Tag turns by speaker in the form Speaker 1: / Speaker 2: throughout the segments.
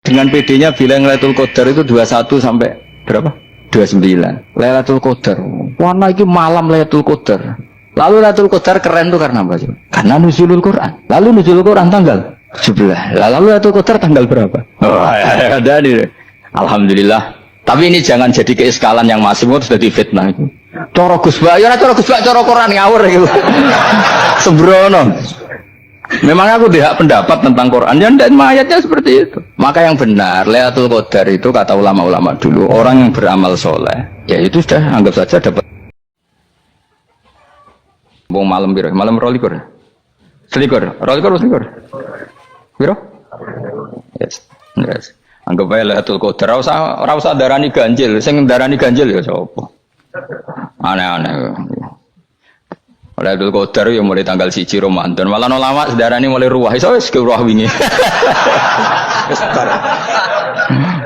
Speaker 1: Dengan PD-nya bilang Lailatul Qadar itu 21 sampai berapa? 29. Lailatul Qadar. Warna itu malam Lailatul Qadar. Lalu Lailatul Qadar keren tuh karena apa? Karena nuzulul Quran. Lalu nuzulul Quran tanggal 17. Lalu Lailatul Qadar tanggal berapa? Oh, ada nih. Alhamdulillah. Tapi ini jangan jadi keiskalan yang masih itu sudah fitnah itu. Coro Gus Bak, ya coro Gus Bak, coro Quran ngawur gitu. Sembrono. Memang aku tidak pendapat tentang Quran dan ayatnya seperti itu. Maka yang benar, Lailatul Qadar itu kata ulama-ulama dulu, orang yang beramal soleh, ya itu sudah anggap saja dapat. Bung malam biru, malam rolikur, selikur, rolikur, selikur, biru, yes, yes. Anggap aja Lailatul Qadar, rasa darani ganjil, sing darani ganjil ya coba. Aneh-aneh. Lailatul Qadar ya mulai tanggal 1 Ramadan. Malah ulama sedarane mulai ruwah. Iso wis ke ruwah wingi.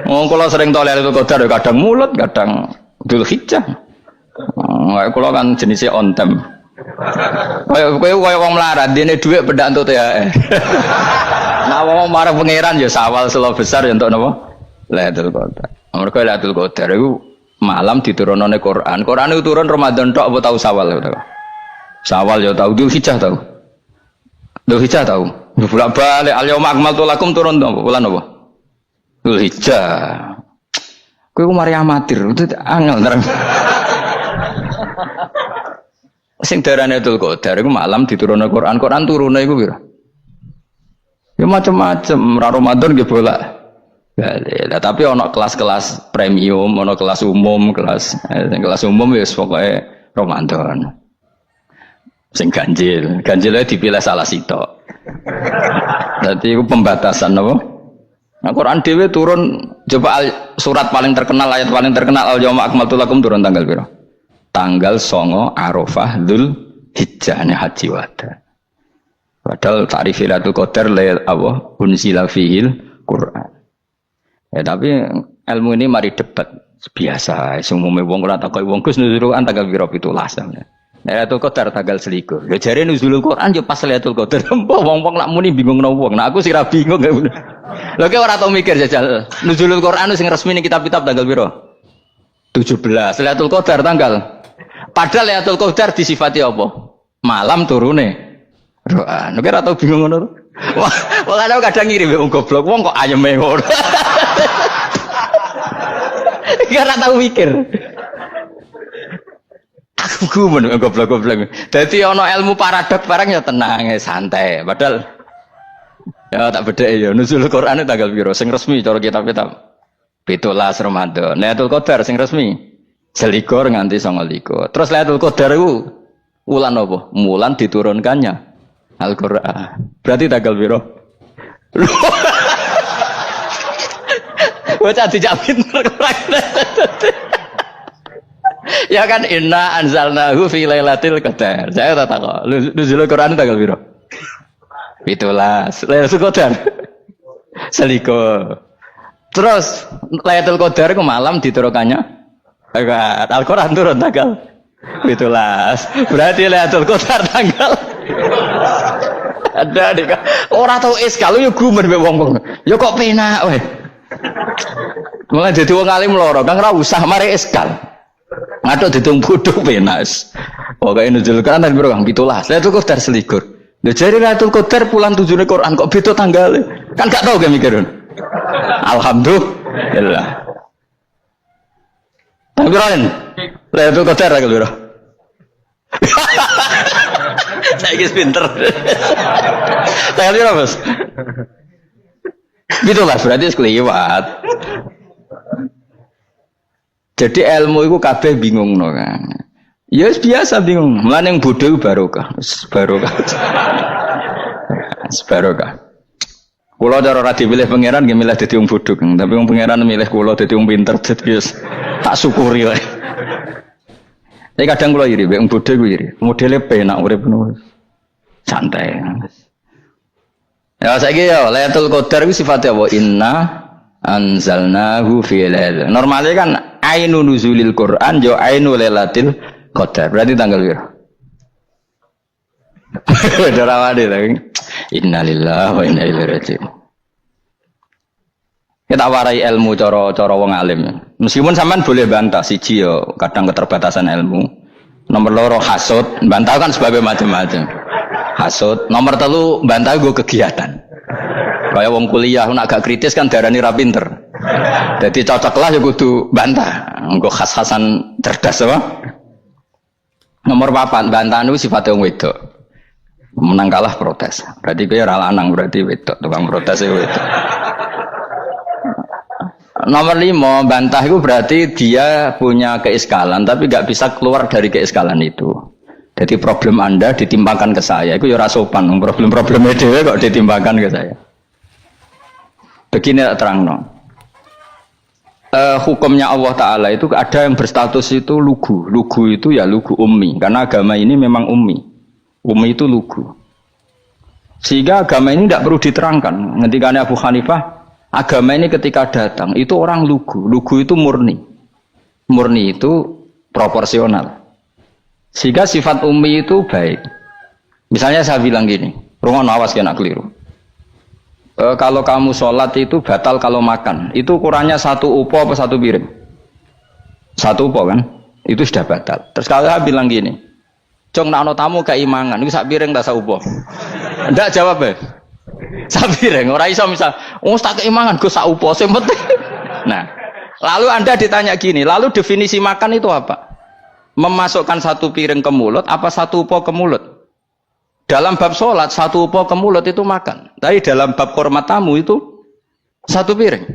Speaker 1: Wong kula sering tau Lailatul Qadar kadang mulut, kadang Dzulhijjah. Kula kan jenisnya on time. Kaya wong melarat, dene dhuwit pendak entuk THR. Nah wong marang pangeran ya sawal selo besar ya entuk napa? Lailatul Qadar. Mergo Lailatul Qadar iku malam diturunane Quran. Quran itu turun Ramadan tok apa tau Sawal ya? Sawal ya tahu, Dzulhijjah tahu. Dzulhijjah tahu. Bolak-balik al-yauma akmaltu lakum turun apa? Bulan apa? Dzulhijjah. Kowe mari amatir, itu angel terang. Sing darane Lailatul Qadar iku malam diturunne Quran. Quran turune iku pira? Ya macam-macam, Ramadan nggih bolak. Lah tapi ana kelas-kelas premium, ana kelas umum, kelas umum ya pokoke Ramadan. Sing ganjil dipilih salah sitok. Dadi iku pembatasan apa? Nah, Quran dhewe turun coba surat paling terkenal, ayat paling terkenal al-yauma akmaltu lakum turun tanggal pira? Tanggal 9 Arafah Dzulhijjah haji wada. Padahal ta'rif Lailatul Qadar lail apa? Unzila fihil Quran. Ya tapi ilmu ini mari debat biasa. Umumnya wong ora takoi wong Gus nuzul Quran tanggal pira 17. Lailatul Qadar tanggal 21. Ya jare nuzulul Quran yo pas Lailatul Qadar. Wong-wong nak muni bingung nang wong. Nah aku sira bingung. Lha kok ora tau mikir jajal. Nuzulul Quran sing resmi ning kitab-kitab tanggal pira? 17. Lailatul Qadar tanggal. Padahal Lailatul Qadar disifati apa? Malam turune. Roh, nek ora tau bingung ngono. Wong kadang ngirim wong goblok, wong kok ayeme ngono. Ora tau mikir. Aku men goblok-goblok. Dadi ana ilmu paradok barang ya tenang, ya santai. Padahal ya tak bedhek ya nuzul Quran tanggal piro sing resmi cara kitab-kitab. 17 Ramadan. Lailatul Qadar sing resmi 21 nganti 29. Terus Lailatul Qadar iku wulan apa? Wulan diturunkannya Al-Qur'an. Berarti tanggal piro? Bocah dijak pinter. Ya kan inna anzalnahu fi lailatul qadar. Saya tak tahu. Nuzul Quran tanggal piro? 17. Lailatul Qadar. Seliko. Terus Lailatul Qadar ku malam diturunkannya Al-Quran turun tanggal 17. Berarti Lailatul Qadar tanggal ada nih kan. Orang tahu kalau yo gumer mbek wong-wong. Yo kok penak weh. Mulai dadi wong alim loro, Kang ora usah mari eskal. Ngaduk ditung bodho penak. Pokoke nuzul Quran tanggal piro Kang? 17. Lailatul Qadar selikur. Lha jare Lailatul Qadar bulan 7 Quran kok beda tanggale. Kan gak tau ge mikir. Alhamdulillah. Tapi Ron, Lailatul Qadar tanggal piro? Saya guys pinter. Tanggal piro, Bos? Gitulah berarti sekeliwat. Jadi ilmu itu kabeh bingung no kan. Ya biasa bingung. Mulane yang bodoh barokah. Barokah. Barokah. Kula cara ora dipilih pangeran nggih milih dadi wong bodoh, tapi wong pangeran milih kula dadi wong pinter dadi tak syukuri wae. Tapi kadang kula iri, wong bodoh ku iri. Modele penak urip ngono. Santai. Ya saiki ya Lailatul Qadar ku sifate apa? Inna anzalnahu fi lailatul. Normale kan ainun nuzulil Quran yo ainul lailatul qadar. Berarti tanggal piro? Dorawade lagi. Innalillahi wa inna ilaihi raji'un. Kita warai ilmu cara wong alim. Meskipun sampean boleh bantah siji yo kadang keterbatasan ilmu. Nomor loro hasud, bantah kan sebabnya macam-macam. Hasud, nomor telu bantah gue kegiatan. Kayak wong kuliah nak agak kritis kan darani ra pinter. Jadi cocoklah ya kudu bantah. Engko khas-khasan cerdas apa? Nomor 4 bantahan itu sifatnya wong wedok. Menang kalah protes. Berarti kowe ora lanang berarti wedok, tukang protes itu wedok. Nomor 5, bantah itu berarti dia punya keiskalan tapi gak bisa keluar dari keiskalan itu. Jadi problem Anda ditimpakan ke saya, itu ya rasopan. Problem-problemnya dewe kok ditimpakan ke saya. Begini terang no. Hukumnya Allah Ta'ala itu ada yang berstatus itu lugu. Lugu itu ya lugu ummi. Karena agama ini memang ummi. Ummi itu lugu. Sehingga agama ini tidak perlu diterangkan. Ketika Abu Hanifah, agama ini ketika datang itu orang lugu. Lugu itu murni. Murni itu proporsional. Sehingga sifat ummi itu baik. Misalnya saya bilang gini, rungono awas kena keliru. Kalau kamu sholat itu batal kalau makan. Itu ukurannya 1 upo apa 1 piring? 1 upo kan? Itu sudah batal. Terus kalau saya bilang gini, Jong nak ono tamu keimangan, itu 1 piring tak 1 upo. Ndak jawab ya. 1 piring, orang iso misal, tak keimangan, gue 1 upo, yang penting. Nah, lalu Anda ditanya gini, lalu definisi makan itu apa? Memasukkan 1 piring ke mulut, apa 1 upo ke mulut? Dalam bab sholat, 1 upo ke mulut itu makan. Tapi dalam bab hormat tamu itu 1 piring.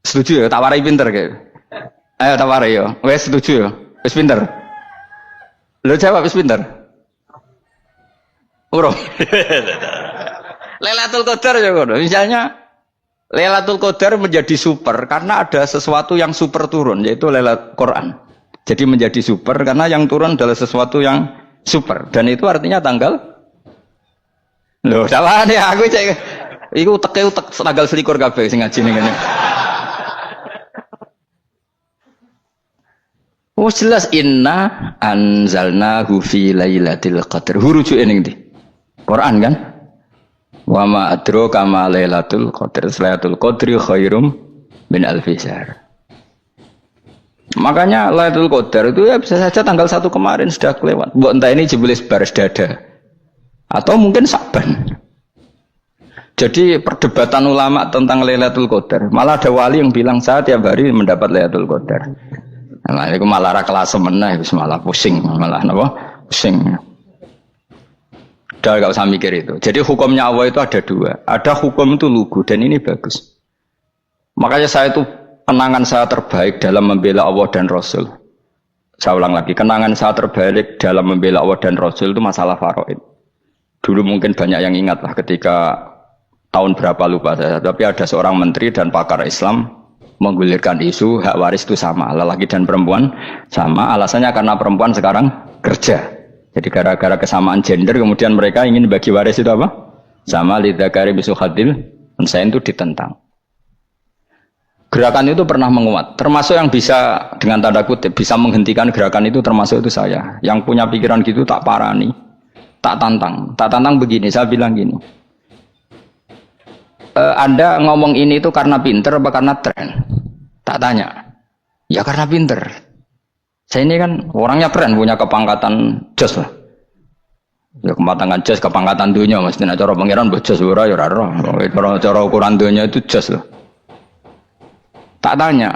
Speaker 1: Setuju ya? Tawarai pinter kayak. Ayo tawarai ya. Wes setuju ya? Wes pinter. Lo jawab wes pinter. Urung. Lailatul Qadar ya kono. Misalnya Lailatul Qadar menjadi super karena ada sesuatu yang super turun, yaitu Lailatul Quran. Jadi menjadi super karena yang turun adalah sesuatu yang super, dan itu artinya tanggal. Loh, salah nih aku cek. Iku utek tanggal 21 kabeh sing ngaji ning ngene. Oh jelas inna anzalnahu fi lailatul qadar. Hurujuke ning ndi? Quran kan? Wa ma adraka ma lailatul qadar. Lailatul qadri khairum min alfi syahr. Makanya Lailatul Qadar itu ya bisa saja tanggal 1 kemarin sudah kelewat. Mbok entah ini jebelis baris dada. Atau mungkin Saban. Jadi perdebatan ulama tentang Lailatul Qadar. Malah ada wali yang bilang saya tiap hari mendapat Lailatul Qadar. Nah, itu malah kelas meneh malah pusing, malah napa? Pusing. Udah gak usah mikir itu. Jadi hukumnya Allah itu ada 2. Ada hukum itu lugu dan ini bagus. Makanya saya itu kenangan saya terbaik dalam membela Allah dan Rasul. Saya ulang lagi, kenangan saya terbaik dalam membela Allah dan Rasul itu masalah faraid. Dulu mungkin banyak yang ingat lah ketika tahun berapa lupa saya, tapi ada seorang menteri dan pakar Islam menggulirkan isu hak waris itu sama, lelaki dan perempuan sama. Alasannya karena perempuan sekarang kerja. Jadi gara-gara kesamaan gender kemudian mereka ingin bagi waris itu apa? Sama lidzakari bisu hadil, saya itu ditentang. Gerakan itu pernah menguat, termasuk yang bisa dengan tanda kutip bisa menghentikan gerakan itu termasuk itu saya. Yang punya pikiran gitu tak parani, tak tantang begini. Saya bilang gini, Anda ngomong ini itu karena pinter apa karena tren? Tak tanya, ya karena pinter. Saya ini kan orangnya keren, punya kepangkatan jos lah. Ya kepangkatan jos, kepangkatan dunia, mesti cara pangeran bojos ora ya ora. Cara ukuran dunia itu jos lah. Tak tanya,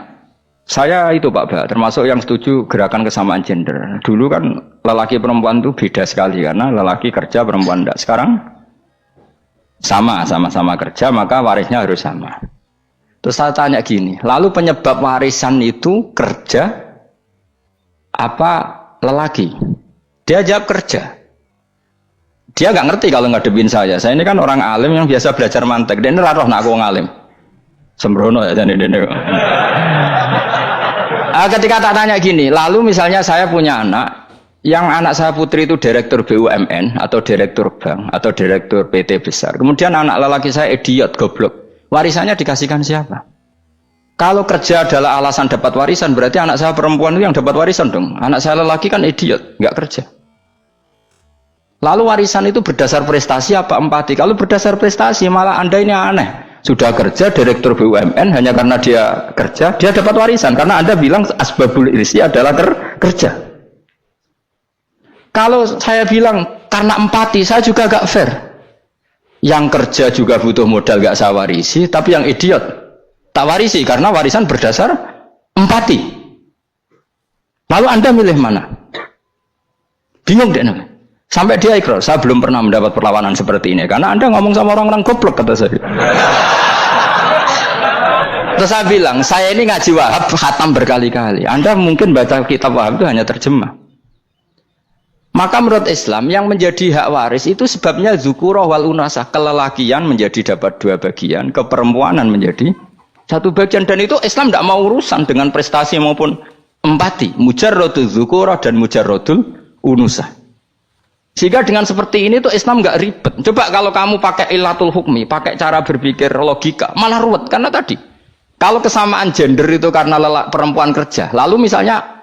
Speaker 1: saya itu Pak Ba, termasuk yang setuju gerakan kesamaan gender. Dulu kan lelaki perempuan itu beda sekali karena lelaki kerja perempuan tidak. Sekarang sama-sama kerja maka warisnya harus sama. Terus saya tanya gini, lalu penyebab warisan itu kerja apa lelaki? Dia jawab kerja. Dia nggak ngerti kalau ngadepin saya. Saya ini kan orang alim yang biasa belajar mantek. Dia ini roh nak aku ngalim. Sembrono ya jadi ini. Ketika tak tanya gini, lalu misalnya saya punya anak, yang anak saya putri itu direktur BUMN atau direktur bank atau direktur PT besar. Kemudian anak lelaki saya idiot, goblok. Warisannya dikasihkan siapa? Kalau kerja adalah alasan dapat warisan, berarti anak saya perempuan itu yang dapat warisan dong. Anak saya lelaki kan idiot, nggak kerja. Lalu warisan itu berdasar prestasi apa empati? Kalau berdasar prestasi malah Anda ini aneh. sudah kerja direktur BUMN hanya karena dia kerja, dia dapat warisan karena Anda bilang asbabul irsi adalah kerja. Kalau saya bilang karena empati, saya juga gak fair. Yang kerja juga butuh modal gak saya warisi, tapi yang idiot tak warisi karena warisan berdasar empati. Lalu Anda milih mana? Bingung deh namanya. Sampai dia ikrar, saya belum pernah mendapat perlawanan seperti ini karena Anda ngomong sama orang-orang goblok, kata saya. Terus saya bilang, saya ini ngaji Wahab khatam berkali-kali. Anda mungkin baca kitab Wahab itu hanya terjemah. Maka menurut Islam yang menjadi hak waris itu sebabnya zukurah wal unasah, kelelakian menjadi dapat 2 bagian, keperempuanan menjadi 1 bagian, dan itu Islam tidak mau urusan dengan prestasi maupun empati, mujarrodul zukurah dan mujarrodul unusah. Sehingga dengan seperti ini tuh Islam nggak ribet. Coba kalau kamu pakai ilatul hukmi, pakai cara berpikir logika, malah ruwet. Karena tadi, kalau kesamaan gender itu karena perempuan kerja, lalu misalnya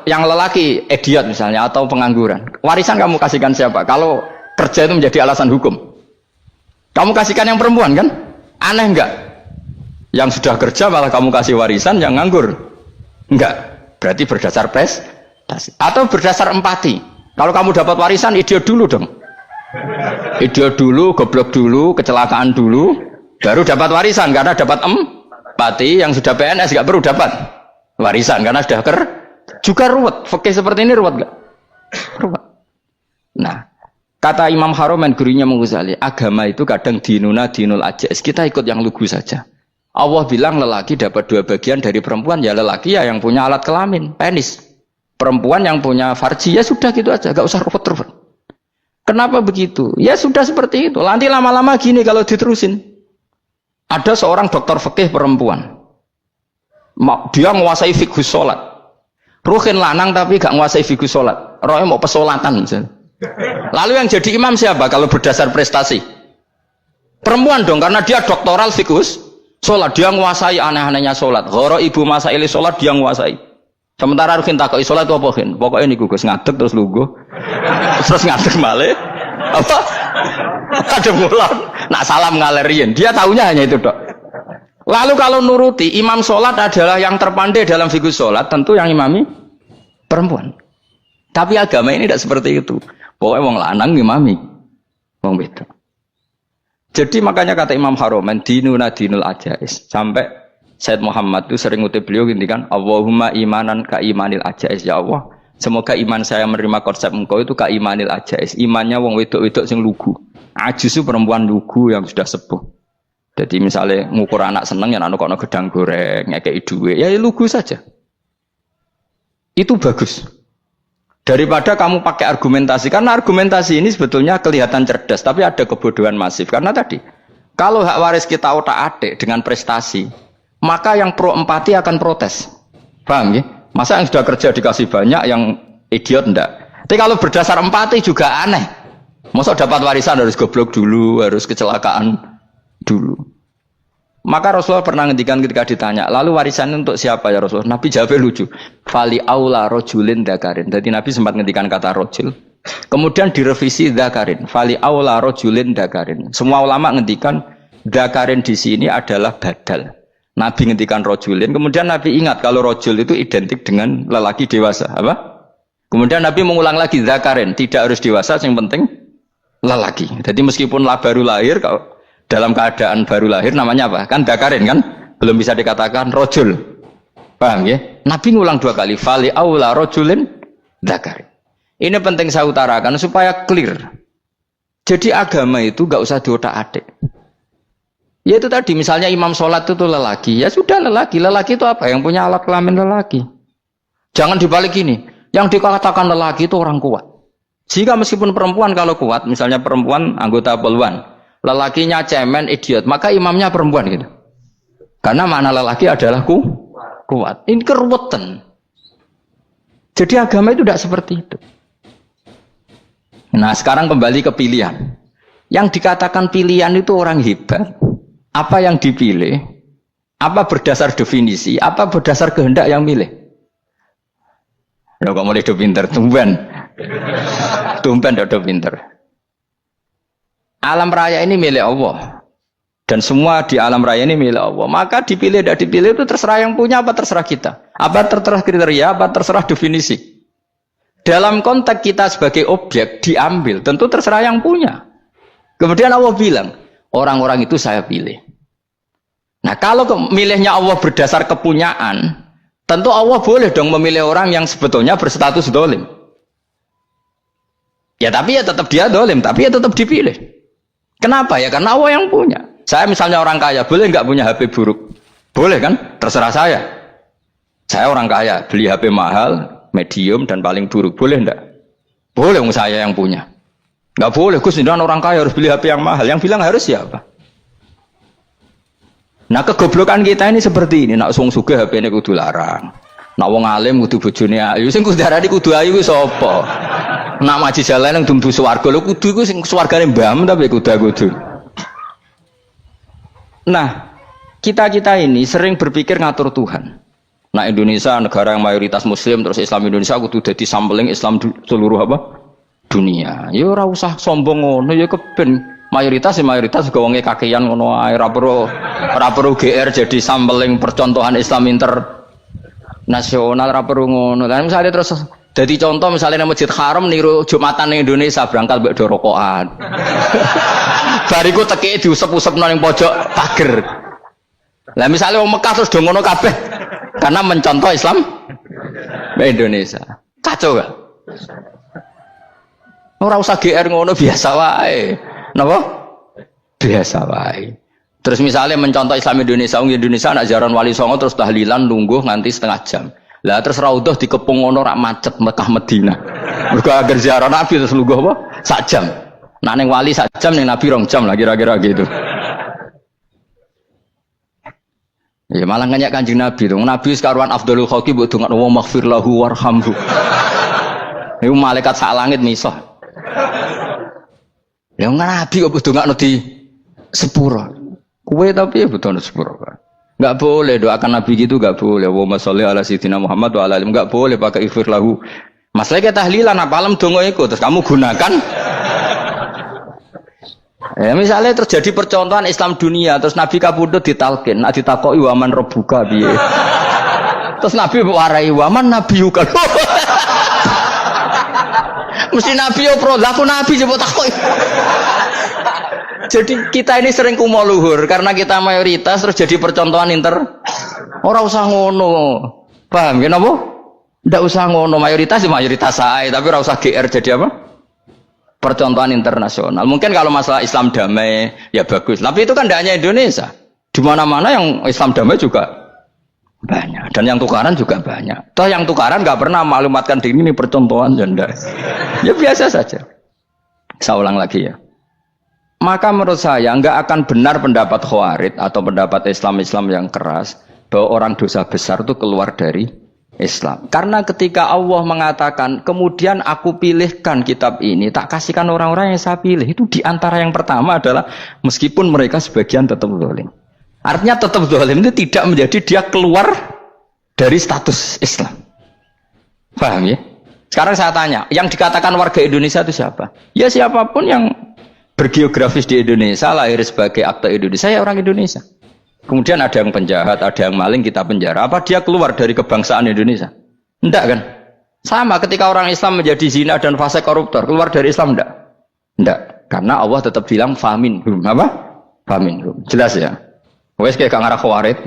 Speaker 1: yang lelaki idiot misalnya atau pengangguran, warisan kamu kasihkan siapa? Kalau kerja itu menjadi alasan hukum, kamu kasihkan yang perempuan kan? Aneh nggak? Yang sudah kerja malah kamu kasih warisan yang nganggur? Enggak. Berarti berdasar prestasi atau berdasar empati. Kalau kamu dapat warisan, idiot dulu dong. Idiot dulu, goblok dulu, kecelakaan dulu, baru dapat warisan karena dapat empati. Yang sudah PNS nggak perlu dapat warisan karena sudah juga ruwet. Fikih seperti ini ruwet nggak? Ruwet. Nah, kata Imam Haromen gurunya Ghazali, agama itu kadang dinuna dinul ajais. Kita ikut yang lugu saja. Allah bilang lelaki dapat 2 bagian dari perempuan, ya lelaki ya yang punya alat kelamin, penis. Perempuan yang punya farji, ya sudah gitu aja, gak usah ruwet-ruwet. Kenapa begitu? Ya sudah seperti itu. Nanti lama-lama gini kalau diterusin. Ada seorang dokter fikih perempuan. Dia menguasai fikih sholat. Ruhin lanang tapi gak menguasai fikih sholat. Rohnya mau pesolatan misalnya. Lalu yang jadi imam siapa kalau berdasar prestasi? Perempuan dong, karena dia doktoral fikih sholat. Dia menguasai aneh-anehnya sholat. Horo ibu masaili sholat dia menguasai. Sementara Rukin takoi sholat itu apa Rukin? Pokoknya ini gugus ngadeg terus lugu, terus ngadeg malih, apa? Ada mulan, nak salam ngalerian. Dia tahunya hanya itu dok. Lalu kalau nuruti imam sholat adalah yang terpandai dalam fikih sholat, tentu yang imami perempuan. Tapi agama ini tidak seperti itu. Pokoknya wong lanang imami, wong beda. Jadi makanya kata Imam Haromen dinuna dinul ajais sampai Said Muhammad itu sering ngutip beliau gini kan, Allahumma imanan ka imanil ajais, ya Allah semoga iman saya menerima konsep engkau itu ka imanil ajais, imannya wong wedok-wedok sing lugu, ajus itu perempuan lugu yang sudah sepuh. Jadi misalnya ngukur anak seneng ya anak kono gedang goreng ngekei duwe, ya lugu saja, itu bagus daripada kamu pakai argumentasi, karena argumentasi ini sebetulnya kelihatan cerdas tapi ada kebodohan masif. Karena tadi kalau hak waris kita otak-atik dengan prestasi, maka yang pro empati akan protes. Paham ya? Masa yang sudah kerja dikasih banyak, yang idiot enggak? Tapi kalau berdasar empati juga aneh. Masa dapat warisan harus goblok dulu, harus kecelakaan dulu. Maka Rasulullah pernah ngendikan ketika ditanya, lalu warisan untuk siapa ya Rasulullah? Nabi jawabnya lucu. Fali aula rojulin dakarin. Jadi Nabi sempat ngendikan kata rojul. Kemudian direvisi dakarin. Fali aula rojulin dakarin. Semua ulama ngendikan dakarin di sini adalah badal. Nabi ngendikan rojulin, kemudian Nabi ingat kalau rojul itu identik dengan lelaki dewasa, apa? Kemudian Nabi mengulang lagi zakarin, tidak harus dewasa, yang penting lelaki. Jadi meskipun baru lahir, kalau dalam keadaan baru lahir namanya apa? Kan zakarin kan? Belum bisa dikatakan rojul. Paham ya? Nabi ngulang 2 kali, fali aula rojulin zakarin. Ini penting saya utarakan supaya clear. Jadi agama itu gak usah diotak-atik. Ya itu tadi misalnya imam sholat itu lelaki, ya sudah lelaki. Lelaki itu apa? Yang punya alat kelamin lelaki. Jangan dibalik ini. Yang dikatakan lelaki itu orang kuat. Jika meskipun perempuan kalau kuat, misalnya perempuan anggota poluan, lelakinya cemen, idiot, maka imamnya perempuan gitu. Karena makna lelaki adalah kuat. Ini keruwetan. Jadi agama itu tidak seperti itu. Nah sekarang kembali ke pilihan. Yang dikatakan pilihan itu orang hebat. Apa yang dipilih? Apa berdasar definisi? Apa berdasar kehendak yang milih? Ya kok mulai do pinter, tumben do pinter. Alam raya ini milik Allah. Dan semua di alam raya ini milik Allah. Maka dipilih tidak dipilih itu terserah yang punya apa terserah kita. Apa terserah kriteria, apa terserah definisi. Dalam konteks kita sebagai objek diambil, tentu terserah yang punya. Kemudian Allah bilang, orang-orang itu saya pilih. Nah kalau milihnya Allah berdasar kepunyaan, tentu Allah boleh dong memilih orang yang sebetulnya berstatus dolim. Ya tapi ya tetap dia dolim, tapi ya tetap dipilih. Kenapa ya? Karena Allah yang punya. Saya misalnya orang kaya, boleh nggak punya HP buruk? Boleh kan? Terserah saya. Saya orang kaya, beli HP mahal, medium, dan paling buruk. Boleh nggak? Boleh, saya yang punya. Nggak boleh, Gus, dengan orang kaya harus beli HP yang mahal. Yang bilang harus siapa? Nah, kegoblokan kita ini seperti ini. Nak wong sugih HP ini kudu larang. Nak wong alim kudu bojone ayu. Sing kudu darani kudu ayu ku sapa? Nak maji jalan yang dumdu swarga lho kudu iku sing swargane mbam tapi kudu. Nah, kita ini sering berpikir ngatur Tuhan. Nah, Indonesia negara yang mayoritas Muslim terus Islam Indonesia kudu dadi sampling Islam seluruh apa? Dunia. Ya ora usah sombong ngono ya keben. Mayoritas juga wonge kakean ngono ae ora perlu GR jadi sampling percontohan Islam internasional ora perlu ngono. Lah misalnya terus jadi contoh misalnya nang Masjid Haram niru Jumatan ning Indonesia berangkat mbek do rokokan. Bariku teki diusep-usepno ning pojok pager. Lah misalnya wong Mekah terus do ngono kabeh karena mencontoh Islam Indonesia. Kacau gak? Ora usah GR ngono biasa wae. Napa? Biasa wae. Terus misalnya mencontoh Islam Indonesia, Indonesia nak jaran Wali Songo terus tahlilan nunggu nganti setengah jam. Lah terus raudhah dikepung ngono rak macet Mekah Madinah. Mergo agar ziarah Nabi terus lungguh apa? Sak jam. Nah ning wali sak jam ning Nabi 2 jam lah kira-kira gitu. Ya malah nganyak Kanjeng Nabi tuh. Nabi sekaruan afdhalul khalqi mbok dongakno wa maghfir lahu warhamhu. Iku malaikat sak langit misah. Ya Nabi kok dongakno di sepuro. Kowe tapi ya butuh sepuro kan. Enggak boleh doakan Nabi gitu, enggak boleh. Allahumma sholli ala sayyidina Muhammad wa ala alihi. Enggak boleh pakai ighfir lahu. Masalahnya tahlilan apa alam donga iku terus kamu gunakan. Ya misalnya terjadi percontohan Islam dunia terus Nabi kabudut ditalkin, nak ditakoki waman rabbuka piye. Terus Nabi warai waman nabiyuka. Mesti Nabi yo pro, lah aku Nabi coba takoki. Jadi kita ini sering kumo luhur karena kita mayoritas terus jadi percontohan Ora usah ngono. Paham ya napa? Ndak usah ngono, mayoritas ya mayoritas sae, tapi ora usah GR jadi apa? Percontohan internasional. Mungkin kalau masalah Islam damai ya bagus. Tapi itu kan tidak hanya Indonesia. Di mana-mana yang Islam damai juga banyak dan yang tukaran juga banyak. Toh yang tukaran nggak pernah maklumatkan diri ini percontohan janda. Ya biasa saja. Saya ulang lagi ya. Maka menurut saya nggak akan benar pendapat Khawarij atau pendapat Islam yang keras bahwa orang dosa besar itu keluar dari Islam. Karena ketika Allah mengatakan kemudian aku pilihkan kitab ini tak kasihkan orang-orang yang saya pilih, itu diantara yang pertama adalah meskipun mereka sebagian tetap zalim. Artinya tetap zalim itu tidak menjadi dia keluar dari status Islam. Paham ya? Sekarang saya tanya, yang dikatakan warga Indonesia itu siapa? Ya siapapun yang bergeografis di Indonesia, lahir sebagai akte Indonesia, ya orang Indonesia. Kemudian ada yang penjahat, ada yang maling, kita penjara. Apa dia keluar dari kebangsaan Indonesia? Enggak kan? Sama ketika orang Islam menjadi zina dan fase koruptor, keluar dari Islam enggak? Enggak. Karena Allah tetap bilang famin. Apa? Famin. Jelas ya? Wes kayak gak ngarah Khawarij.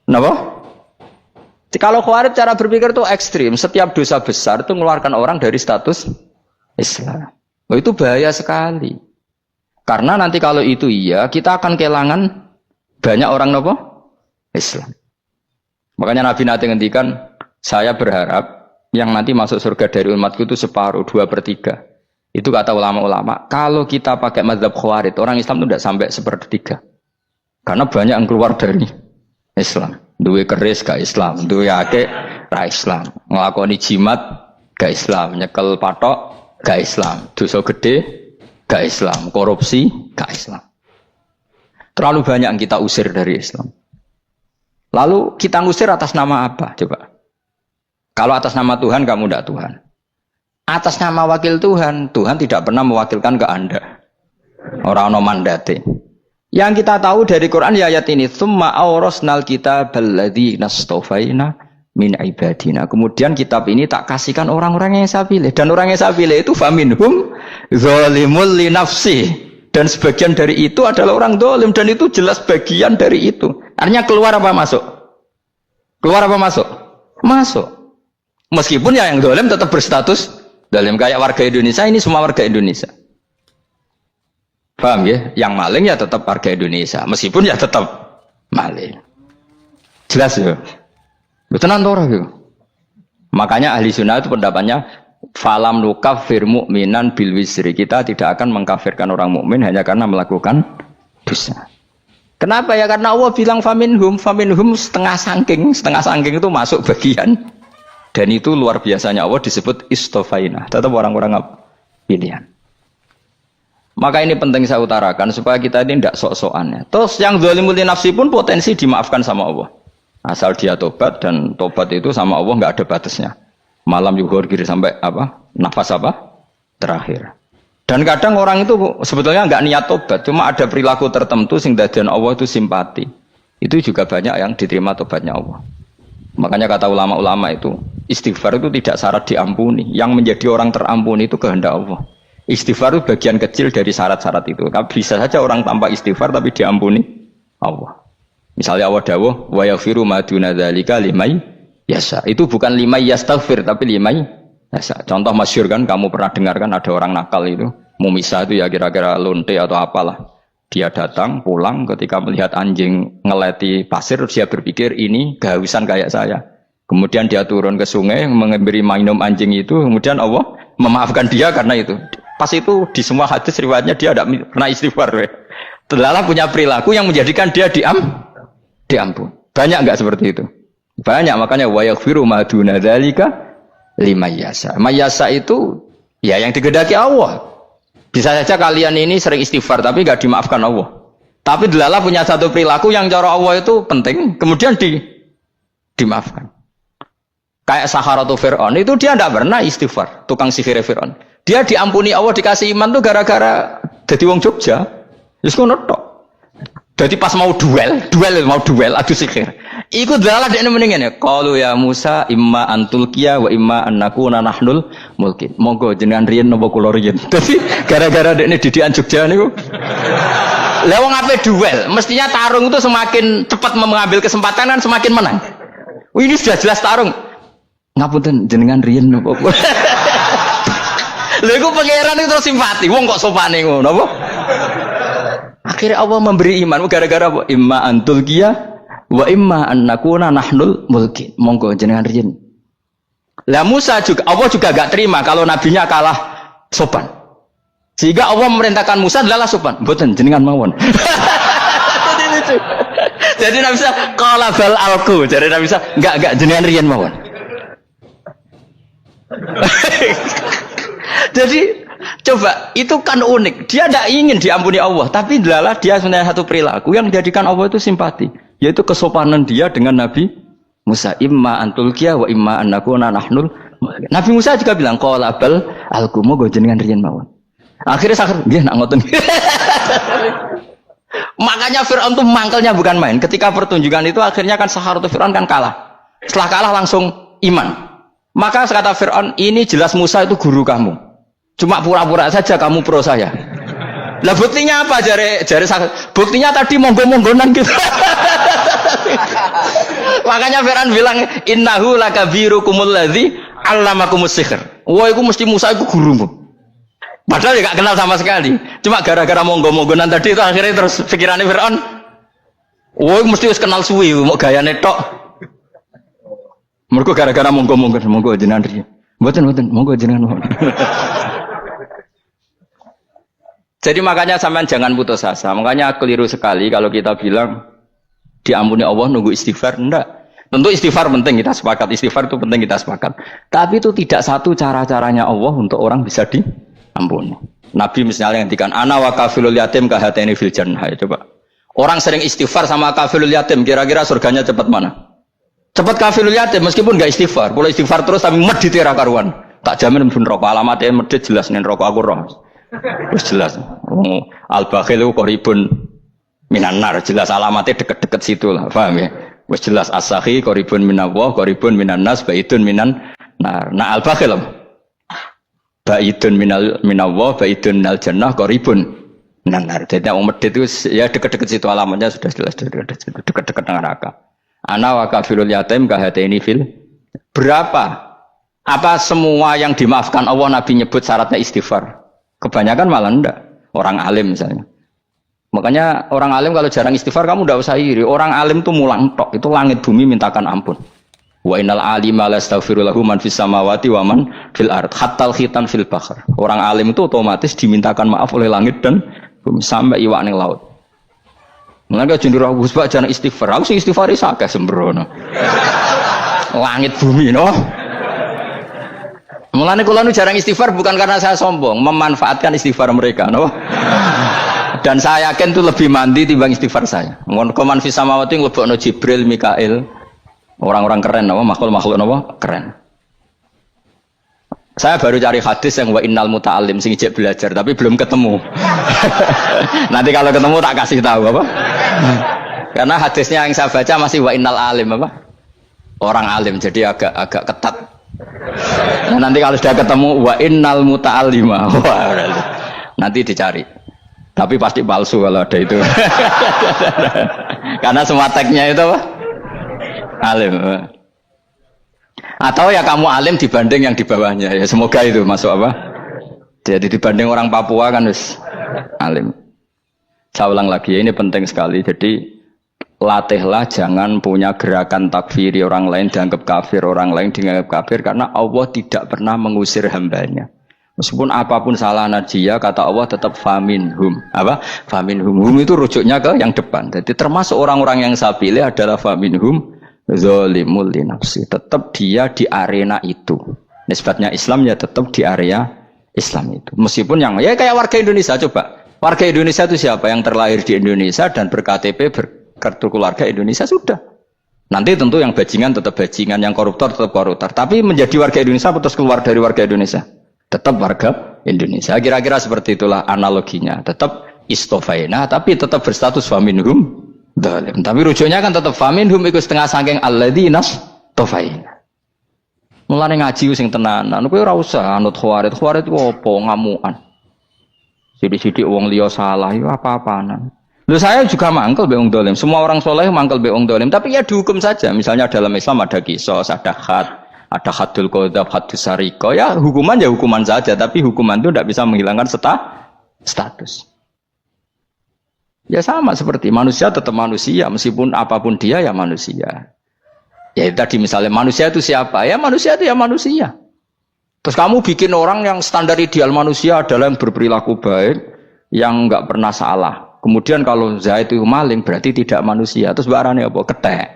Speaker 1: Kenapa? Kalau Khawarij cara berpikir itu ekstrim. Setiap dosa besar itu mengeluarkan orang dari status Islam. Oh, itu bahaya sekali. Karena nanti kalau itu iya, kita akan kehilangan banyak orang nopo Islam. Makanya Nabi nanti ngendikan, saya berharap yang nanti masuk surga dari umatku itu separuh, 2/3. Itu kata ulama-ulama. Kalau kita pakai mazhab Khawarij, orang Islam itu tidak sampai 1/3. Karena banyak yang keluar dari Islam. Duwe keris gak Islam, duwe akeh ra Islam, nglakoni jimat gak Islam, nyekel patok gak Islam, dosa gede gak Islam, korupsi gak Islam. Terlalu banyak yang kita usir dari Islam. Lalu kita ngusir atas nama apa? Coba. Kalau atas nama Tuhan, kamu tidak Tuhan. Atas nama wakil Tuhan, Tuhan tidak pernah mewakilkan ke Anda. Orang no mandate. Yang kita tahu dari Quran ya ayat ini, tsumma awrasnal kitabal ladzina astafaina min ibadina. Kemudian kitab ini tak kasihkan orang-orang yang saya pilih, dan orang yang saya pilih itu faminhum zalimul li nafsi, dan sebagian dari itu adalah orang zalim, dan itu jelas bagian dari itu. Artinya keluar apa masuk? Keluar apa masuk? Masuk. Meskipun ya yang zalim tetap berstatus zalim, kayak warga Indonesia, ini semua warga Indonesia. Paham ya? Yang maling ya tetap warga Indonesia, meskipun ya tetap maling. Jelas ya? Betul nanti. Makanya ahli sunnah itu pendapatnya falam nukafir mu'minan bil wisri. Kita tidak akan mengkafirkan orang mukmin hanya karena melakukan dosa. Kenapa ya? Karena Allah bilang faminhum setengah sangking itu masuk bagian. Dan itu luar biasanya Allah disebut istofaina. Tetap orang-orang pilihan. Maka ini penting saya utarakan supaya kita ini tidak sok-sokan. Terus yang zalimul li nafsi pun potensi dimaafkan sama Allah. Asal dia tobat, dan tobat itu sama Allah nggak ada batasnya. Malam yuhur kiri sampai apa? Nafas apa? Terakhir. Dan kadang orang itu sebetulnya nggak niat tobat, cuma ada perilaku tertentu sehingga dadian Allah itu simpati. Itu juga banyak yang diterima tobatnya Allah. Makanya kata ulama-ulama itu, istighfar itu tidak syarat diampuni. Yang menjadi orang terampuni itu kehendak Allah. Istighfar itu bagian kecil dari syarat-syarat itu. Bisa saja orang tanpa istighfar tapi diampuni Allah. Misalnya Allah dawuh, wa yaghfiru ma duna dzalika liman yasha. Itu bukan liman yastaghfir tapi liman yasha. Contoh masyhur kan, kamu pernah dengar kan, ada orang nakal itu, mumisah itu ya kira-kira lonte atau apalah. Dia datang pulang ketika melihat anjing ngeleti pasir, dia berpikir ini kehausan kayak saya. Kemudian dia turun ke sungai memberi minum anjing itu, kemudian Allah memaafkan dia karena itu. Pas itu di semua hadis riwayatnya dia tidak pernah istighfar. Telah punya perilaku yang menjadikan dia diampun. Banyak enggak seperti itu? Banyak, makanya wa yaghfiru ma duna dzalika liman yasha. Mayasa itu ya yang digedaki Allah. Bisa saja kalian ini sering istighfar tapi enggak dimaafkan Allah. Tapi delalah punya satu perilaku yang cara Allah itu penting, kemudian dimaafkan. Kayak Saharatu Fir'aun itu dia tidak pernah istighfar, tukang sihir Fir'aun. Dia diampuni Allah, dikasih iman tuh gara-gara jadi wong Jogja. Wis ngono tok. Jadi pas mau duel adu sihir. Iku delalah dekne mendingan ya. Qalu ya Musa imma antulqiya wa imma annakuna nahnul mulkin. Monggo jenengan riyen napa kula riyen. Dadi gara-gara dekne didikan Jogja niku. Lah wong ape duel, mestinya tarung itu semakin cepat mengambil kesempatan kan semakin menang. Ini sudah jelas tarung. Ngapunten jenengan riyen napa kula. Lha iku pangeran itu terus simpati. Wong kok sopane ngono apa? Akhirnya Allah memberi iman gara-gara apa? Imma antul qiyah wa imma annakuna nahnul mulki. Monggo jenengan riyen. Lah Musa juga Allah juga enggak terima kalau nabinya kalah sopan. Sehingga Allah memerintahkan Musa adalah sopan. Mboten jenengan mawon. Jadi Nabi Musa qala bal alqu. Jadi Nabi Musa enggak jenengan riyen mawon. Jadi coba itu kan unik. Dia tidak ingin diampuni Allah, tapi adalah dia sebenarnya satu perilaku yang menjadikan Allah itu simpati, yaitu kesopanan dia dengan Nabi Musa. Imma antulqiya wa imma annakuna nahnul. Nabi Musa juga bilang qala bal alqu moga jenengan riyen mawon. Akhirnya sakit nggih nak ngoten. Makanya Fir'aun itu mangkelnya bukan main. Ketika pertunjukan itu akhirnya kan Saharatu Fir'aun kan kalah. Setelah kalah langsung iman. Maka kata Fir'aun, ini jelas Musa itu guru kamu. Cuma pura-pura saja kamu pro saya. Lah buktinya apa? Jare buktinya tadi monggo-monggonan gitu. Makanya Fir'aun bilang innahu lakabirukumul ladzi 'allamakumus sihr. Wah, iku mesti Musa iku gurumu. Padahal ya gak kenal sama sekali. Cuma gara-gara monggo-monggonan tadi itu akhirnya terus pikirannya Fir'aun. Wah, mesti wis kenal suwi, mau gayane tok. Mergo gara-gara monggo jenengan riyen. Mboten monggo jenengan. Jadi makanya sampean jangan putus asa. Makanya keliru sekali kalau kita bilang diampuni Allah nunggu istighfar. Enggak. Tentu istighfar penting, kita sepakat. Istighfar itu penting, kita sepakat. Tapi itu tidak satu cara-caranya Allah untuk orang bisa diampuni. Nabi misalnya ngendikan ana wa kafilul yatim kahateni fil jannah. Coba. Orang sering istighfar sama kafilul yatim, kira-kira surganya cepat mana? Cepat kafilul yatim meskipun enggak istighfar. Kalau istighfar terus tapi medit ra karuan. Tak jamin pun rokok alamatnya medit jelas nen rokok aku roh. Terus jelas. Al-bakhil itu koribun minan nar, jelas alamatnya deket-deket situ lah, paham ya? Wes jelas as-sakhi qaribun minallah, qaribun minan nas, baidun minan nar. Nah al-bakhil baidun minallah, baidun minal jannah, qaribun minan nar. Jadi wong medhit itu ya deket-deket situ alamatnya sudah jelas deket-deket neraka. Ana wa kafirul yatim kahateni fil berapa? Apa semua yang dimaafkan Allah Nabi nyebut syaratnya istighfar? Kebanyakan malah enggak. Orang alim misalnya. Makanya orang alim kalau jarang istighfar kamu tidak usah iri. Orang alim itu mulang tok, itu langit bumi mintakan ampun. Wa innal alima lastaghfiru lahu man fis samawati wa man fil ard hatta khitan fil bahr. Orang alim itu otomatis dimintakan maaf oleh langit dan bumi sampai iwak ning laut. Mulane jenenge Gus Pak jarang istighfar. Aku sing istighfar iki akeh sembrono. Langit bumi no. Mulane kula nu jarang istighfar bukan karena saya sombong, memanfaatkan istighfar mereka no. Dan saya yakin itu lebih mandi timbang istighfar saya. Koman fis samawati nglebokno Jibril, Mikail. Orang-orang keren apa makhluk-makhluk apa? Keren. Saya baru cari hadis yang wa innal muta'allim sing ijek belajar tapi belum ketemu. Nanti kalau ketemu tak kasih tahu apa? Karena hadisnya yang saya baca masih wa innal alim apa? Orang alim jadi agak ketat. Nah, nanti kalau sudah ketemu wa innal muta'allima. Nanti dicari. Tapi pasti palsu kalau ada itu. Karena semua tagnya itu apa? Alim. Atau ya kamu alim dibanding yang di bawahnya. Ya semoga itu masuk apa? Jadi dibanding orang Papua kan harus alim. Saya ulang lagi ya, ini penting sekali. Jadi latihlah jangan punya gerakan takfiri orang lain dianggap kafir, orang lain dianggap kafir karena Allah tidak pernah mengusir hambanya. Meskipun apapun salah najiyah, kata Allah tetap faminhum. Apa? Faminhum. Hum itu rujuknya ke yang depan. Jadi termasuk orang-orang yang saya pilih adalah faminhum zalimul li nafsi. Tetap dia di arena itu. Nisbatnya Islam ya tetap di area Islam itu. Meskipun yang ya kayak warga Indonesia coba. Warga Indonesia itu siapa? Yang terlahir di Indonesia dan ber-KTP berkartu keluarga Indonesia sudah. Nanti tentu yang bajingan tetap bajingan, yang koruptor tetap koruptor. Tapi menjadi warga Indonesia terus keluar dari warga Indonesia. Tetap warga Indonesia. Kira-kira seperti itulah analoginya. Tetap istofaina, tapi tetap berstatus faminhum dhalim. Tapi rujuknya kan tetap faminhum ikut setengah sangking alladzinas tofaina. Mulane ngaji sing tenanan. Kowe ora usah anut khawarit. Khawarit ku apa? Ngamukan. Sidik-sidik wong liya salah itu apa-apaan. Loh saya juga mangkel be wong dhalim. Semua orang soleh mangkel be wong dhalim. Tapi ya dihukum saja. Misalnya dalam Islam ada qisas, ada had. Ada hadul qadzaf, hadus sariko, ya hukuman saja, tapi hukuman itu tidak bisa menghilangkan status. Ya sama seperti manusia tetap manusia, meskipun apapun dia ya manusia. Ya tadi misalnya manusia itu siapa? Ya manusia itu ya manusia. Terus kamu bikin orang yang standar ideal manusia adalah yang berperilaku baik, yang nggak pernah salah. Kemudian kalau Zaid itu maling berarti tidak manusia. Terus barangnya apa? Ketek.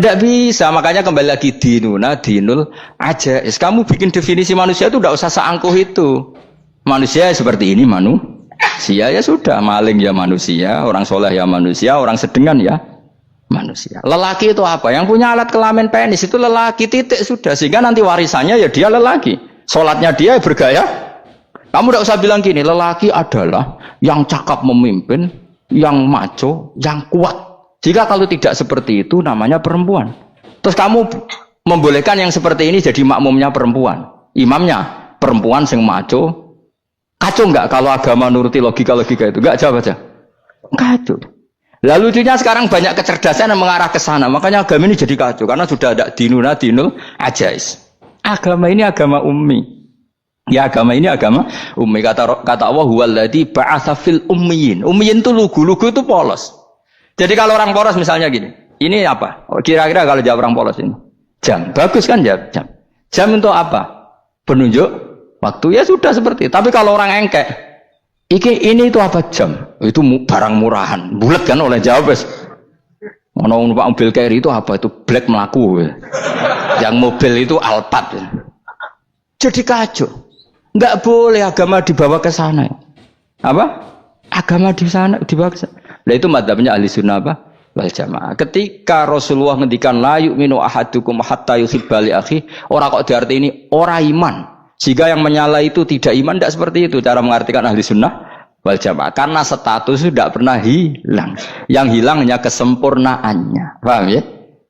Speaker 1: Tidak bisa, makanya kembali lagi dinul aja. Kamu bikin definisi manusia itu tidak usah seangkuh itu. Manusia seperti ini manusia ya sudah, maling ya manusia, orang soleh ya manusia, orang sedengan ya manusia. Lelaki itu apa? Yang punya alat kelamin penis itu lelaki titik sudah. Sehingga nanti warisannya ya dia lelaki. Sholatnya dia bergaya. Kamu tidak usah bilang gini, lelaki adalah yang cakap memimpin, yang maco, yang kuat. Jika kalau tidak seperti itu namanya perempuan. Terus kamu membolehkan yang seperti ini jadi makmumnya perempuan. Imamnya perempuan sing maco. Kacau enggak kalau agama nuruti logika-logika itu? Enggak, jawab aja. Kacau. Lalu lucunya sekarang banyak kecerdasan yang mengarah ke sana. Makanya agama ini jadi kacau. Karena sudah ada dinul ajais. Agama ini agama ummi. Ya agama ini agama ummi. Kata Allah huwallazi ba'atsa fil ummiyin. Ummiyin itu lugu itu polos. Jadi kalau orang polos misalnya gini, ini apa? Kira-kira kalau jawab orang polos ini, jam. Bagus kan jam? Jam untuk apa? Penunjuk waktu ya sudah seperti itu. Tapi kalau orang engkek, ini itu apa jam? Itu barang murahan, bulat kan oleh jawab. Ngomong Pak mobil carry itu apa? Itu black melaku. Yang mobil itu Alphard. Jadi kacau. Enggak boleh agama dibawa ke sana. Apa? Agama di sana dibawa ke sana. Nah itu madzhabnya ahli sunnah apa? Wal jamaah. Ketika Rasulullah ngendikan la yu'minu ahadukum hatta yuhibba li akhi, ora kok diarti ini ora iman. Jika yang menyala itu tidak iman, tidak seperti itu cara mengartikan ahli sunnah wal jamaah. Karena status itu tidak pernah hilang. Yang hilang hanya kesempurnaannya. Paham ya?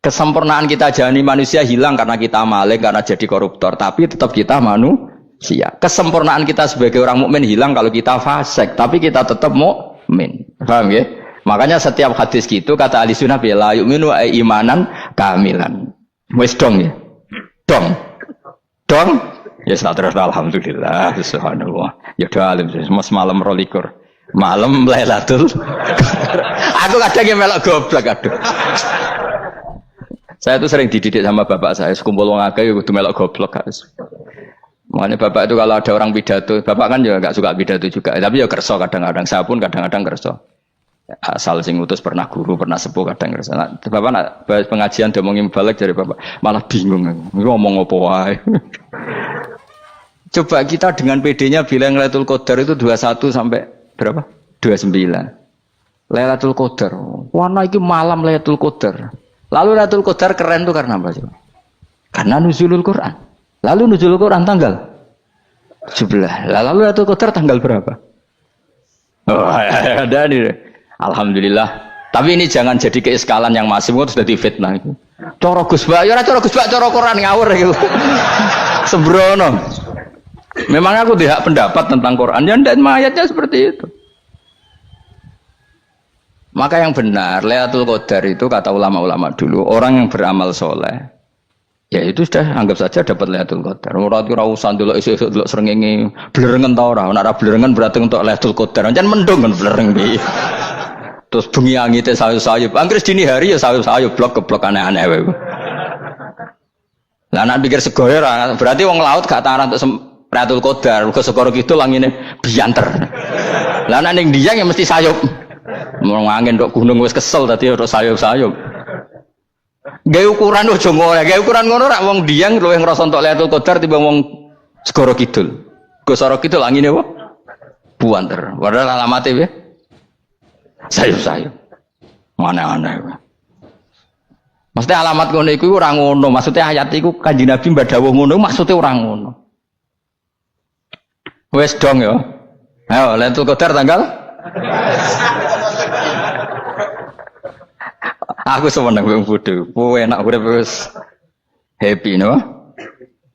Speaker 1: Kesempurnaan kita jadi manusia hilang karena kita maling, karena jadi koruptor. Tapi tetap kita manusia. Kesempurnaan kita sebagai orang mukmin hilang kalau kita fasik. Tapi kita tetap mukmin. Paham ya? Makanya setiap hadis gitu kata ahli sunnah la yu'minu imanan kamilan. Wis dong ya. Dong. Ya terus alhamdulillah subhanallah. Ya dalim semalam 22. Malam Lailatul. Aku kadang yang melok goblok aduh. Saya tuh sering dididik sama bapak saya, sekumpul wong akeh ya kudu melok goblok guys. Makanya bapak itu kalau ada orang pidato, bapak kan juga enggak suka pidato juga, tapi ya kerso kadang-kadang, saya pun kadang-kadang kerso. Asal sing utus pernah guru, pernah sepuh kadang kerso. Nah, bapak nak bahas pengajian ngomongin balik dari bapak, malah bingung ngomong apa wae. Coba kita dengan PD-nya bilang Lailatul Qadar itu 21 sampai berapa? 29. Lailatul Qadar. Warna iki malam Lailatul Qadar. Lalu Lailatul Qadar keren tuh karena apa? Karena nuzulul Quran. Lalu nuzulul Quran tanggal 17. Lalu Lailatul Qadar tanggal berapa? Oh, ada nih. Alhamdulillah. Tapi ini jangan jadi keiskalan yang masih sudah difitnah. Coro Gus Bak, ya coro Gus Bak, coro Quran ngawur gitu. Sembrono. Memang aku tidak pendapat tentang Quran dan ayatnya seperti itu. Maka yang benar Lailatul Qadar itu kata ulama-ulama dulu orang yang beramal soleh, ya itu sudah anggap saja dapat Lailatul Qadar. Ora usah ndelok esuk-esuk ndelok srengenge blerengen ta ora. Nek ora blerengen berarti untuk Lailatul Qadar. Jan mendung kan blereng iki. Terus bengi angite sayup-sayup. Anggere dini hari ya sayup-sayup blok-blok aneh-aneh wae. Lah nek pikir segoyo berarti wong laut gak taran untuk Lailatul Qadar, ke segoro kidul angine bianter. Lah nek ning Dieng ya mesti sayup. Mau angin dok gunung wis kesel tadi harus sayup-sayup. Gawe ukuran ojo ngono, gawe ukuran ngono rak wong Dieng luwih ngrasa entuk Lailatul Qadar timbang wong segoro kidul. Go segoro kidul angine apa? Buanter. Padahal alamate piye? Sayup-sayup. Mana-mana. Maksudnya alamat ngono iku ora ngono, maksudnya ayat iku Kanjeng Nabi mbadhawuh ngono, maksudnya ora ngono. Wes dong ya. Ayo Lailatul Qadar tanggal. Aku seneng wong bodho. Enak urip wis happy no?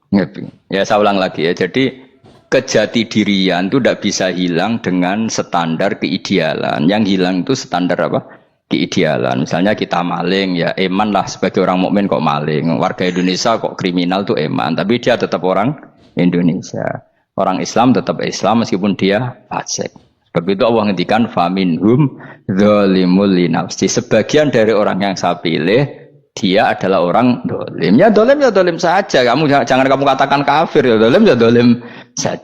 Speaker 1: Happy. Ya saya ulang lagi ya. Jadi kejati dirian itu tidak bisa hilang dengan standar keidealan. Yang hilang itu standar apa? Keidealan. Misalnya kita maling, ya eman lah sebagai orang mukmin kok maling. Warga Indonesia kok kriminal tuh eman, tapi dia tetap orang Indonesia. Orang Islam tetap Islam meskipun dia fasik. Sebab itu Allah ngendikan faminhum dzalimul linafsi. Sebagian dari orang yang saya pilih dia adalah orang dolim. Ya dolim saja. Kamu jangan kamu katakan kafir ya dolim saja.